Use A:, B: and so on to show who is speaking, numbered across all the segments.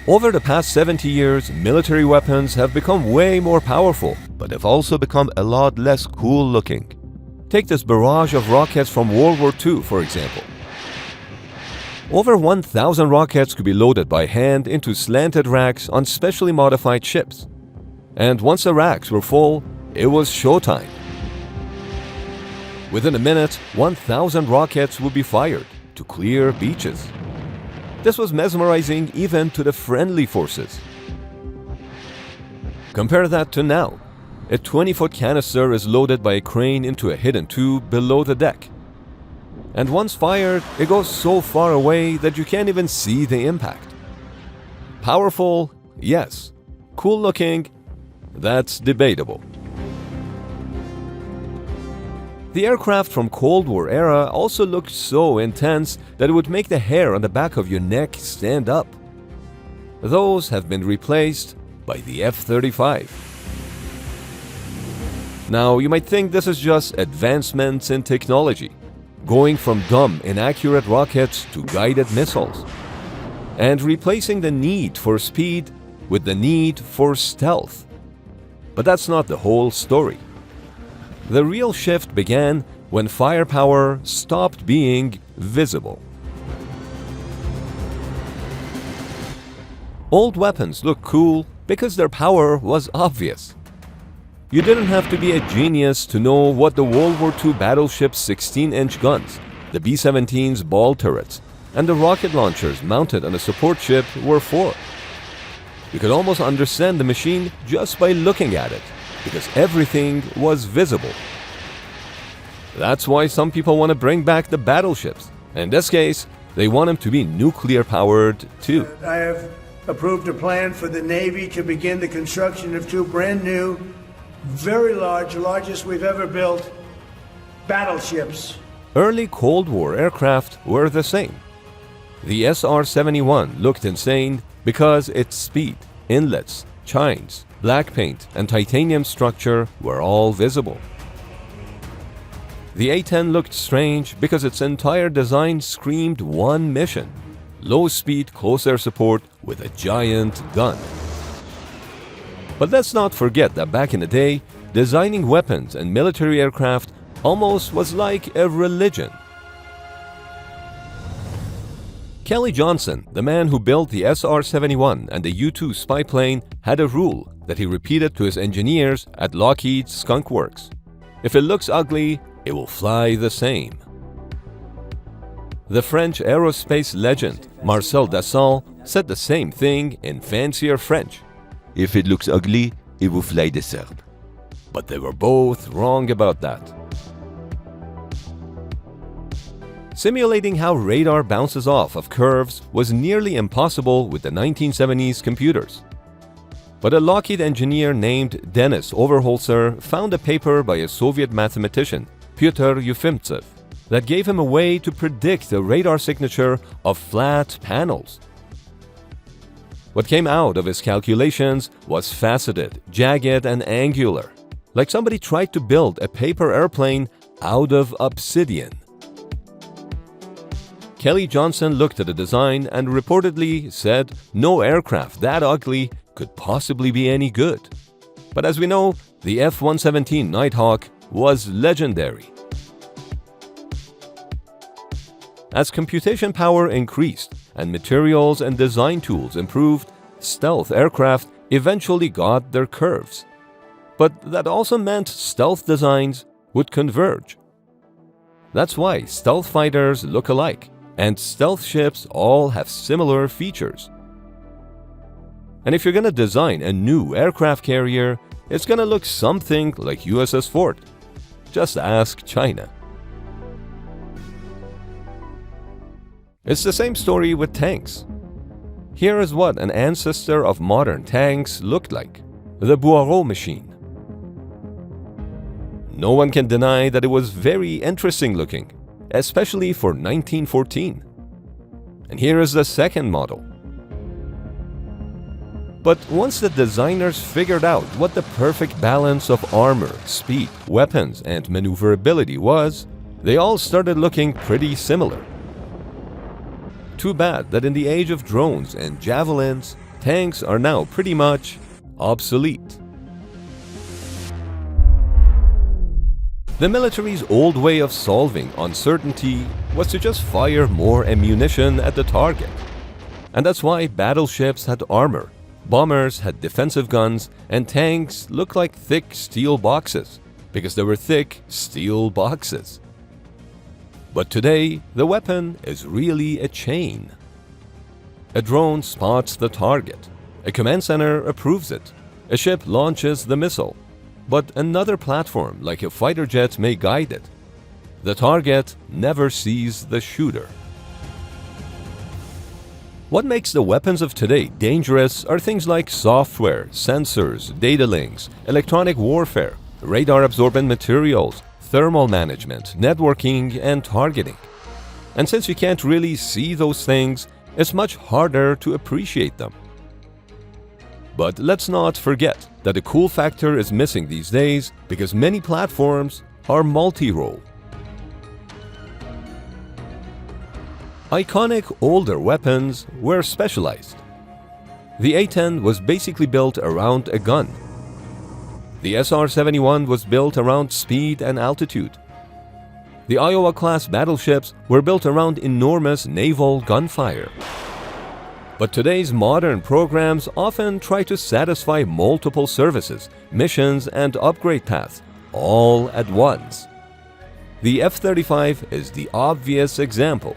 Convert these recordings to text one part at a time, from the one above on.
A: Over the past 70 years, military weapons have become way more powerful, but have also become a lot less cool looking. Take this barrage of rockets from World War II, for example. Over 1,000 rockets could be loaded by hand into slanted racks on specially modified ships. And once the racks were full, it was showtime. Within a minute, 1,000 rockets would be fired to clear beaches. This was mesmerizing even to the friendly forces. Compare that to now. A 20-foot canister is loaded by a crane into a hidden tube below the deck. And once fired, it goes so far away that you can't even see the impact. Powerful? Yes. Cool looking? That's debatable. The aircraft from Cold War era also looked so intense that it would make the hair on the back of your neck stand up. Those have been replaced by the F-35. Now, you might think this is just advancements in technology, going from dumb, inaccurate rockets to guided missiles, and replacing the need for speed with the need for stealth. But that's not the whole story. The real shift began when firepower stopped being visible. Old weapons looked cool because their power was obvious. You didn't have to be a genius to know what the World War II battleship's 16-inch guns, the B-17's ball turrets, and the rocket launchers mounted on a support ship were for. You could almost understand the machine just by looking at it, because everything was visible. That's why some people want to bring back the battleships. In this case, they want them to be nuclear-powered too.
B: I have approved a plan for the Navy to begin the construction of 2 brand new, very large, largest we've ever built, battleships.
A: Early Cold War aircraft were the same. The SR-71 looked insane because its speed, inlets, chines, black paint, and titanium structure were all visible. The A-10 looked strange because its entire design screamed one mission: low-speed close air support with a giant gun. But let's not forget that back in the day, designing weapons and military aircraft almost was like a religion. Kelly Johnson, the man who built the SR-71 and the U-2 spy plane, had a rule that he repeated to his engineers at Lockheed's Skunk Works. If it looks ugly, it will fly the same. The French aerospace legend Marcel Dassault said the same thing in fancier French.
C: If it looks ugly, it will fly the serp.
A: But they were both wrong about that. Simulating how radar bounces off of curves was nearly impossible with the 1970s computers. But a Lockheed engineer named Denis Overholzer found a paper by a Soviet mathematician, Pyotr Yefimtsev, that gave him a way to predict the radar signature of flat panels. What came out of his calculations was faceted, jagged, and angular, like somebody tried to build a paper airplane out of obsidian. Kelly Johnson looked at the design and reportedly said no aircraft that ugly could possibly be any good. But as we know, the F-117 Nighthawk was legendary. As computation power increased and materials and design tools improved, stealth aircraft eventually got their curves. But that also meant stealth designs would converge. That's why stealth fighters look alike, and stealth ships all have similar features. And if you're going to design a new aircraft carrier, it's going to look something like USS Fort. Just ask China. It's the same story with tanks. Here is what an ancestor of modern tanks looked like: the Boireau machine. No one can deny that it was very interesting looking, especially for 1914. And here is the second model. But once the designers figured out what the perfect balance of armor, speed, weapons, and maneuverability was, they all started looking pretty similar. Too bad that in the age of drones and javelins, tanks are now pretty much obsolete. The military's old way of solving uncertainty was to just fire more ammunition at the target. And that's why battleships had armor, bombers had defensive guns, and tanks looked like thick steel boxes, because they were thick steel boxes. But today, the weapon is really a chain. A drone spots the target, a command center approves it, a ship launches the missile, but another platform like a fighter jet may guide it. The target never sees the shooter. What makes the weapons of today dangerous are things like software, sensors, data links, electronic warfare, radar-absorbent materials, thermal management, networking, and targeting. And since you can't really see those things, it's much harder to appreciate them. But let's not forget that the cool factor is missing these days because many platforms are multi-role. Iconic older weapons were specialized. The A-10 was basically built around a gun. The SR-71 was built around speed and altitude. The Iowa-class battleships were built around enormous naval gunfire. But today's modern programs often try to satisfy multiple services, missions, and upgrade paths, all at once. The F-35 is the obvious example.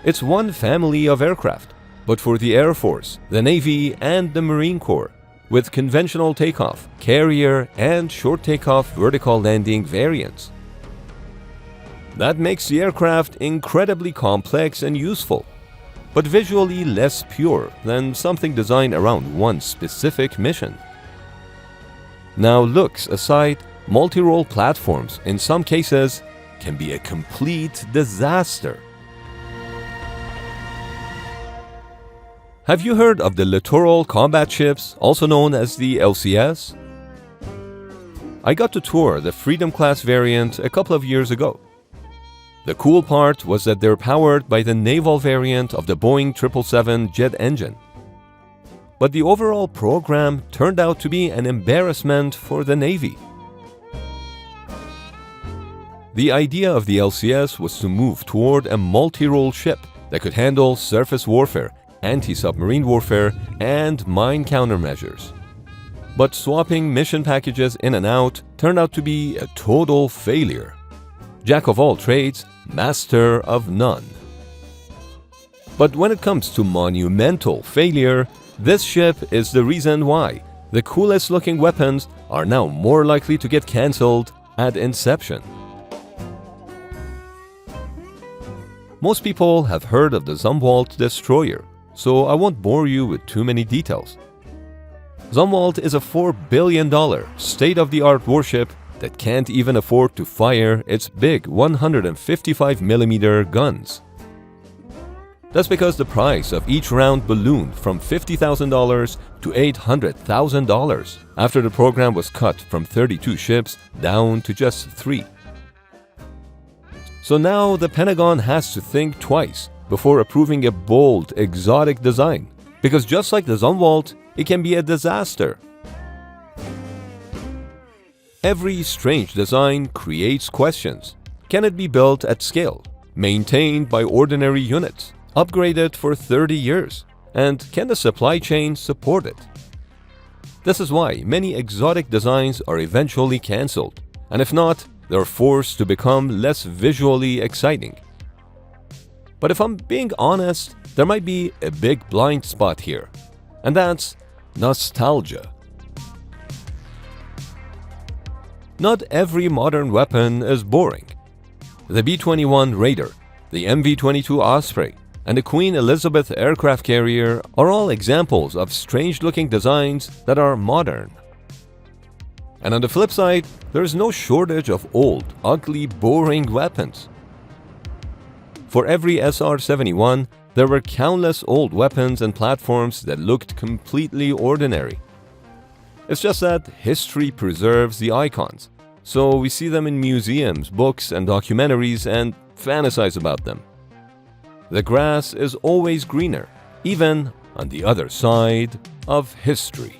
A: It's one family of aircraft, but for the Air Force, the Navy, and the Marine Corps, with conventional takeoff, carrier, and short takeoff vertical landing variants. That makes the aircraft incredibly complex and useful, but visually less pure than something designed around one specific mission. Now, looks aside, multi-role platforms in some cases can be a complete disaster. Have you heard of the littoral combat ships, also known as the LCS? I got to tour the Freedom Class variant a couple of years ago. The cool part was that they're powered by the naval variant of the Boeing 777 jet engine. But the overall program turned out to be an embarrassment for the Navy. The idea of the LCS was to move toward a multi-role ship that could handle surface warfare, anti-submarine warfare, and mine countermeasures. But swapping mission packages in and out turned out to be a total failure. Jack of all trades, master of none. But when it comes to monumental failure, this ship is the reason why the coolest looking weapons are now more likely to get cancelled at inception. Most people have heard of the Zumwalt destroyer, so I won't bore you with too many details. Zumwalt is a $4 billion state-of-the-art warship that can't even afford to fire its big 155mm guns. That's because the price of each round ballooned from $50,000 to $800,000 after the program was cut from 32 ships down to just 3. So now the Pentagon has to think twice before approving a bold, exotic design, because just like the Zumwalt, it can be a disaster. Every strange design creates questions. Can it be built at scale, maintained by ordinary units, upgraded for 30 years? And can the supply chain support it? This is why many exotic designs are eventually cancelled, and if not, they're forced to become less visually exciting. But if I'm being honest, there might be a big blind spot here, and that's nostalgia. Not every modern weapon is boring. The B-21 Raider, the MV-22 Osprey, and the Queen Elizabeth aircraft carrier are all examples of strange-looking designs that are modern. And on the flip side, there is no shortage of old, ugly, boring weapons. For every SR-71, there were countless old weapons and platforms that looked completely ordinary. It's just that history preserves the icons, so we see them in museums, books, and documentaries and fantasize about them. The grass is always greener, even on the other side of history.